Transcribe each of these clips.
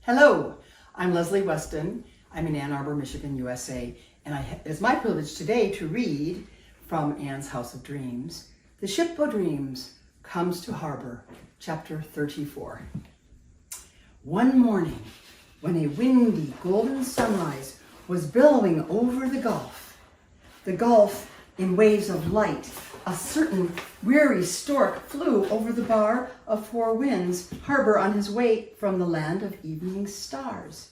Hello, I'm Leslie Weston. I'm in Ann Arbor, Michigan, USA, and it's my privilege today to read from Anne's House of Dreams. The Ship o' Dreams comes to Harbour, chapter 34. One morning, when a windy golden sunrise was billowing over the Gulf in waves of light, a certain weary stork flew over the bar of Four Winds Harbour on his way from the land of evening stars.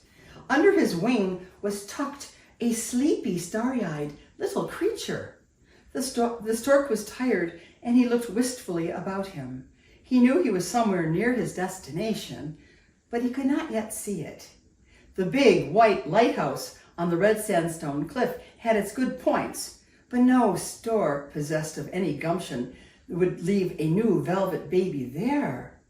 Under his wing was tucked a sleepy, starry-eyed little creature. The stork was tired, and he looked wistfully about him. He knew he was somewhere near his destination, but he could not yet see it. The big white lighthouse on the red sandstone cliff had its good points, but no stork possessed of any gumption would leave a new velvet baby there.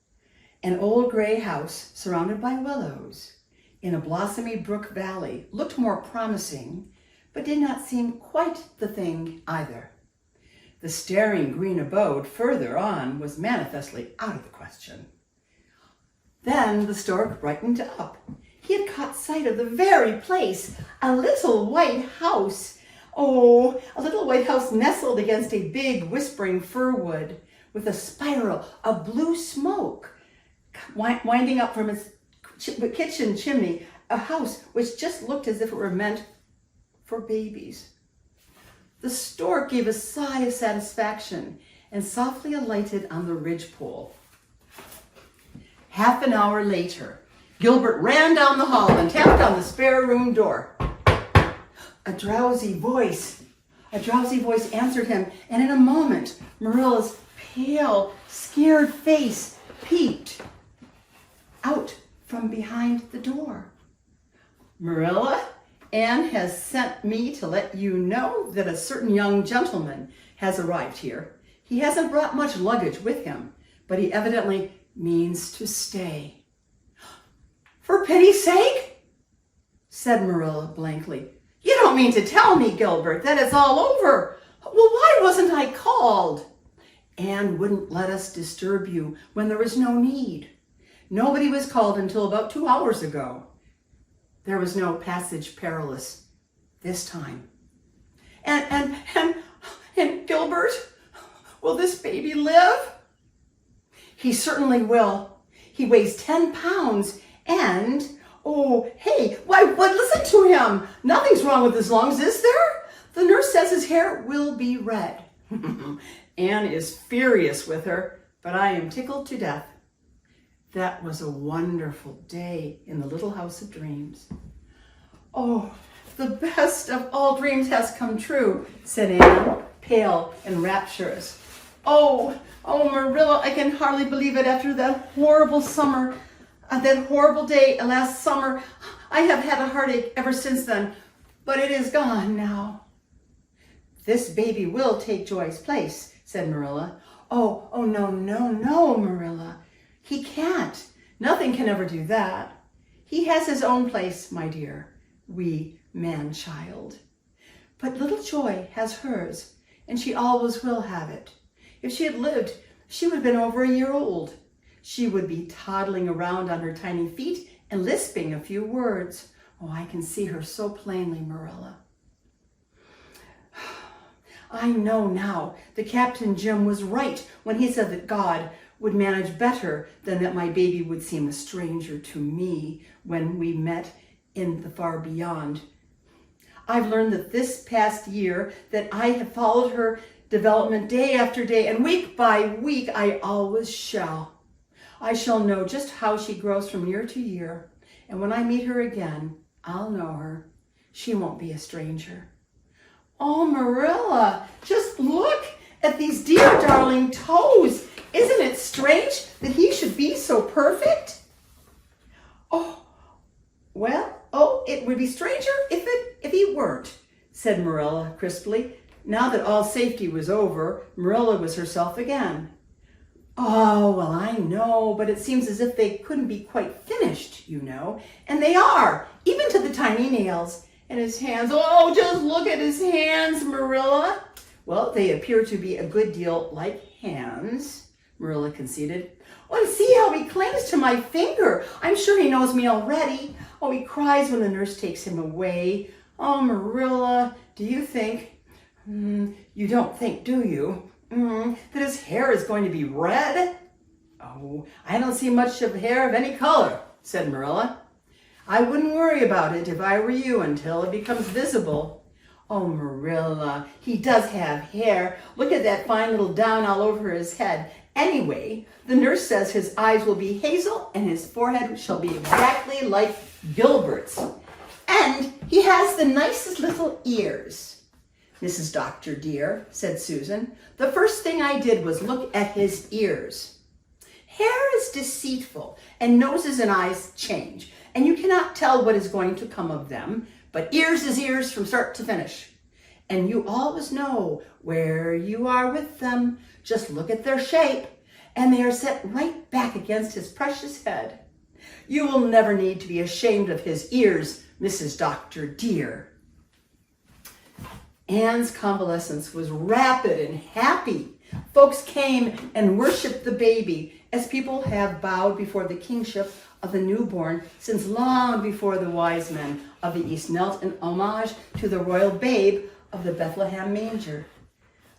An old gray house surrounded by willows in a blossomy brook valley looked more promising, but did not seem quite the thing either. The staring green abode further on was manifestly out of the question. Then the stork brightened up. He had caught sight of the very place, a little white house. Oh, a little white house nestled against a big whispering fir wood with a spiral of blue smoke winding up from its kitchen chimney, a house which just looked as if it were meant for babies. The stork gave a sigh of satisfaction and softly alighted on the ridgepole. Half an hour later, Gilbert ran down the hall and tapped on the spare room door. A drowsy voice answered him, and in a moment, Marilla's pale, scared face peeped out from behind the door. "Marilla, Anne has sent me to let you know that a certain young gentleman has arrived here. He hasn't brought much luggage with him, but he evidently means to stay." "For pity's sake," said Marilla blankly. "You don't mean to tell me, Gilbert, that it's all over? Well, why wasn't I called?" "Anne wouldn't let us disturb you when there was no need. Nobody was called until about 2 hours ago. There was no passage perilous this time." And Gilbert, will this baby live?" "He certainly will. He weighs 10 pounds and... Oh, hey, why, listen to him. Nothing's wrong with his lungs, is there? The nurse says his hair will be red." Anne is furious with her, but I am tickled to death. That was a wonderful day in the little house of dreams. "Oh, the best of all dreams has come true," said Anne, pale and rapturous. Oh, Marilla, I can hardly believe it after that horrible summer. That horrible day last summer. I have had a heartache ever since then, but it is gone now." "This baby will take Joy's place," said Marilla. Oh, no, Marilla. He can't. Nothing can ever do that. He has his own place, my dear, wee man-child. But little Joy has hers, and she always will have it. If she had lived, she would have been over a year old. She would be toddling around on her tiny feet and lisping a few words. Oh, I can see her so plainly, Marilla. I know now that Captain Jim was right when he said that God would manage better than that my baby would seem a stranger to me when we met in the far beyond. I've learned that this past year that I have followed her development day after day, and week by week I always shall. I shall know just how she grows from year to year, and when I meet her again, I'll know her. She won't be a stranger. Oh, Marilla, just look at these dear darling toes. Isn't it strange that he should be so perfect? It would be stranger if he weren't, said Marilla crisply. Now that all safety was over, Marilla was herself again. Oh, well, I know, but it seems as if they couldn't be quite finished, you know. And they are, even to the tiny nails. And his hands, oh, just look at his hands, Marilla. Well, they appear to be a good deal like hands, Marilla conceded. Oh, and see how he clings to my finger. I'm sure he knows me already. Oh, he cries when the nurse takes him away. Oh, Marilla, do you think, you don't think, do you, that his hair is going to be red? Oh, I don't see much of hair of any color, said Marilla. I wouldn't worry about it if I were you until it becomes visible. Oh, Marilla, he does have hair. Look at that fine little down all over his head. Anyway, the nurse says his eyes will be hazel and his forehead shall be exactly like Gilbert's. And he has the nicest little ears. Mrs. Doctor dear, said Susan, the first thing I did was look at his ears. Hair is deceitful, and noses and eyes change, and you cannot tell what is going to come of them, but ears is ears from start to finish. And you always know where you are with them. Just look at their shape, and they are set right back against his precious head. You will never need to be ashamed of his ears, Mrs. Doctor dear. Anne's convalescence was rapid and happy. Folks came and worshiped the baby as people have bowed before the kingship of the newborn since long before the wise men of the East knelt in homage to the royal babe of the Bethlehem manger.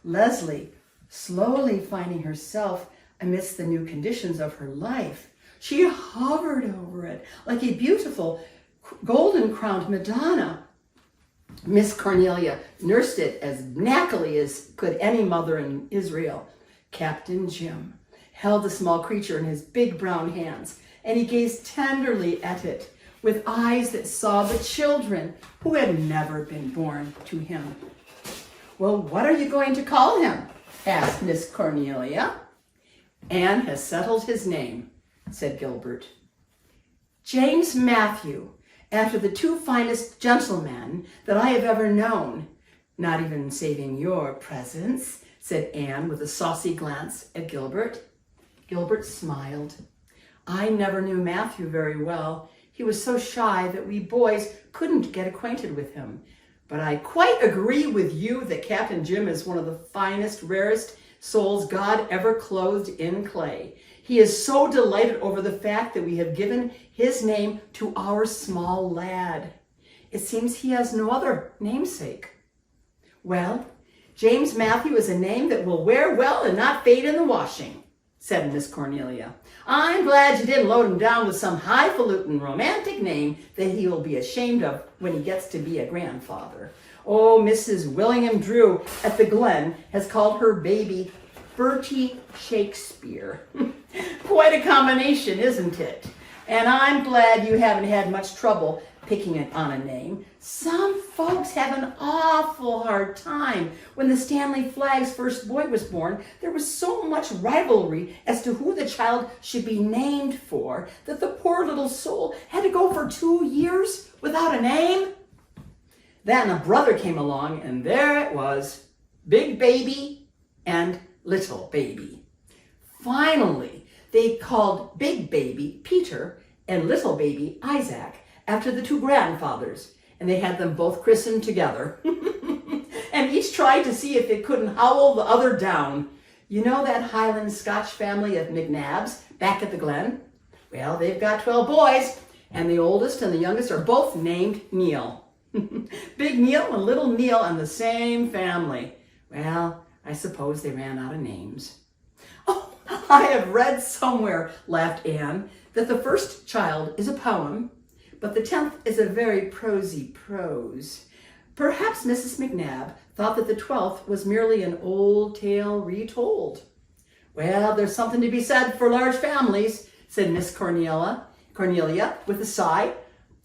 Lesli, slowly finding herself amidst the new conditions of her life, she hovered over it like a beautiful golden-crowned Madonna. Miss Cornelia nursed it as knackily as could any mother in Israel. Captain Jim held the small creature in his big brown hands, and he gazed tenderly at it with eyes that saw the children who had never been born to him. Well, what are you going to call him? Asked Miss Cornelia. Anne has settled his name, said Gilbert. James Matthew, after the two finest gentlemen that I have ever known, not even saving your presence, said Anne with a saucy glance at Gilbert. Gilbert smiled. I never knew Matthew very well. He was so shy that we boys couldn't get acquainted with him. But I quite agree with you that Captain Jim is one of the finest, rarest souls God ever clothed in clay. He is so delighted over the fact that we have given his name to our small lad. It seems he has no other namesake. Well, James Matthew is a name that will wear well and not fade in the washing, said Miss Cornelia. I'm glad you didn't load him down with some highfalutin romantic name that he will be ashamed of when he gets to be a grandfather. Oh, Mrs. William Drew at the Glen has called her baby Bertie Shakespeare. Quite a combination, isn't it? And I'm glad you haven't had much trouble picking it on a name. Some folks have an awful hard time. When the Stanley Flagg's first boy was born, there was so much rivalry as to who the child should be named for that the poor little soul had to go for 2 years without a name. Then a brother came along, and there it was, Big Baby and Little Baby. Finally, they called Big Baby Peter and Little Baby Isaac after the two grandfathers, and they had them both christened together. And each tried to see if it couldn't howl the other down. You know that Highland Scotch family of McNabbs back at the Glen? Well, they've got 12 boys, and the oldest and the youngest are both named Neil. Big Neil and Little Neil in the same family. Well, I suppose they ran out of names. Oh, I have read somewhere, laughed Anne, that the first child is a poem, but the 10th is a very prosy prose. Perhaps Mrs. McNabb thought that the 12th was merely an old tale retold. Well, there's something to be said for large families, said Miss Cornelia with a sigh.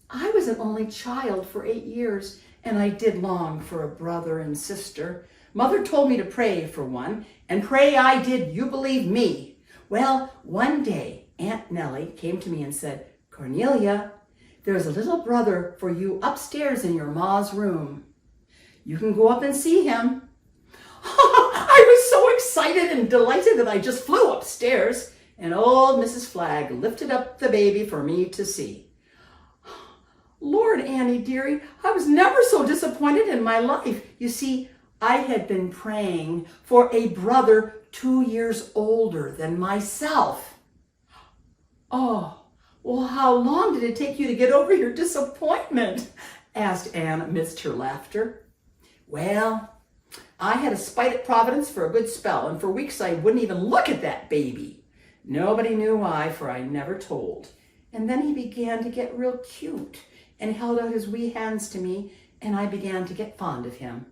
I was an only child for 8 years, and I did long for a brother and sister. Mother told me to pray for one, and pray I did, you believe me. Well, one day, Aunt Nellie came to me and said, Cornelia, there's a little brother for you upstairs in your ma's room. You can go up and see him. I was so excited and delighted that I just flew upstairs, and old Mrs. Flagg lifted up the baby for me to see. Lord, Annie, dearie, I was never so disappointed in my life. You see, I had been praying for a brother 2 years older than myself. Oh, well, how long did it take you to get over your disappointment? Asked Anne amidst her laughter. Well, I had a spite at Providence for a good spell, and for weeks I wouldn't even look at that baby. Nobody knew why, for I never told. And then he began to get real cute and held out his wee hands to me, and I began to get fond of him.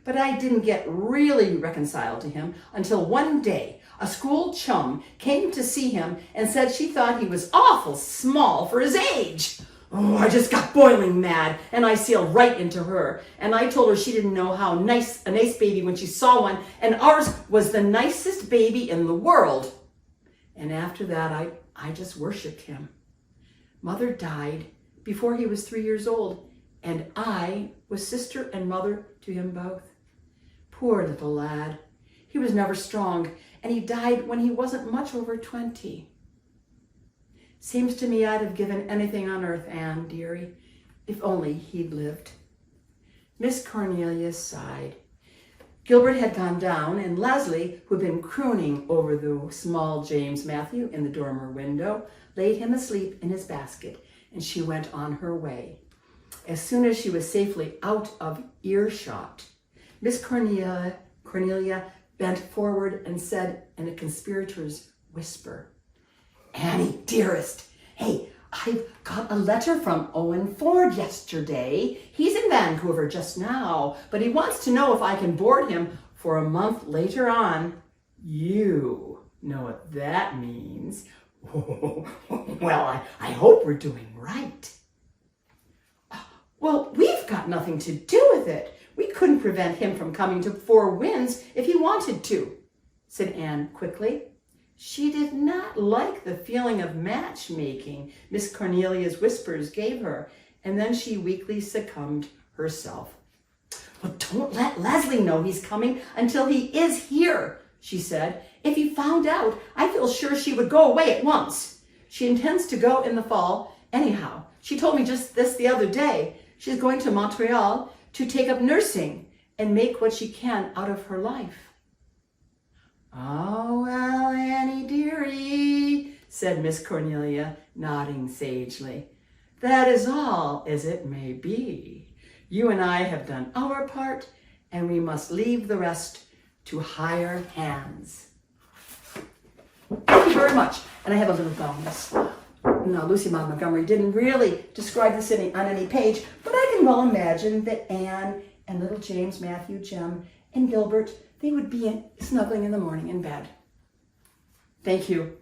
But I didn't get really reconciled to him until one day a school chum came to see him and said she thought he was awful small for his age. Oh, I just got boiling mad, and I sailed right into her. And I told her she didn't know how a nice baby when she saw one, and ours was the nicest baby in the world. And after that, I just worshipped him. Mother died before he was 3 years old, and I was sister and mother to him both. Poor little lad. He was never strong, and he died when he wasn't much over 20. Seems to me I'd have given anything on earth, Anne, dearie, if only he'd lived. Miss Cornelia sighed. Gilbert had gone down, and Leslie, who had been crooning over the small James Matthew in the dormer window, laid him asleep in his basket, and she went on her way. As soon as she was safely out of earshot, Miss Cornelia bent forward and said in a conspirator's whisper, Annie, dearest, hey, I've got a letter from Owen Ford yesterday. He's in Vancouver just now, but he wants to know if I can board him for a month later on. You know what that means. Well, I hope we're doing right. Well, we've got nothing to do with it. We couldn't prevent him from coming to Four Winds if he wanted to, said Anne quickly. She did not like the feeling of matchmaking Miss Cornelia's whispers gave her, and then she weakly succumbed herself. Well, don't let Leslie know he's coming until he is here, she said. If he found out, I feel sure she would go away at once. She intends to go in the fall anyhow. She told me just this the other day. She's going to Montreal to take up nursing and make what she can out of her life. Oh, well, Annie, dearie, said Miss Cornelia, nodding sagely. That is all as it may be. You and I have done our part, and we must leave the rest to higher hands. Thank you very much. And I have a little bonus. Now, Lucy Maud Montgomery didn't really describe the city on any page, but I can well imagine that Anne and little James, Matthew, Jem, and Gilbert, they would be snuggling in the morning in bed. Thank you.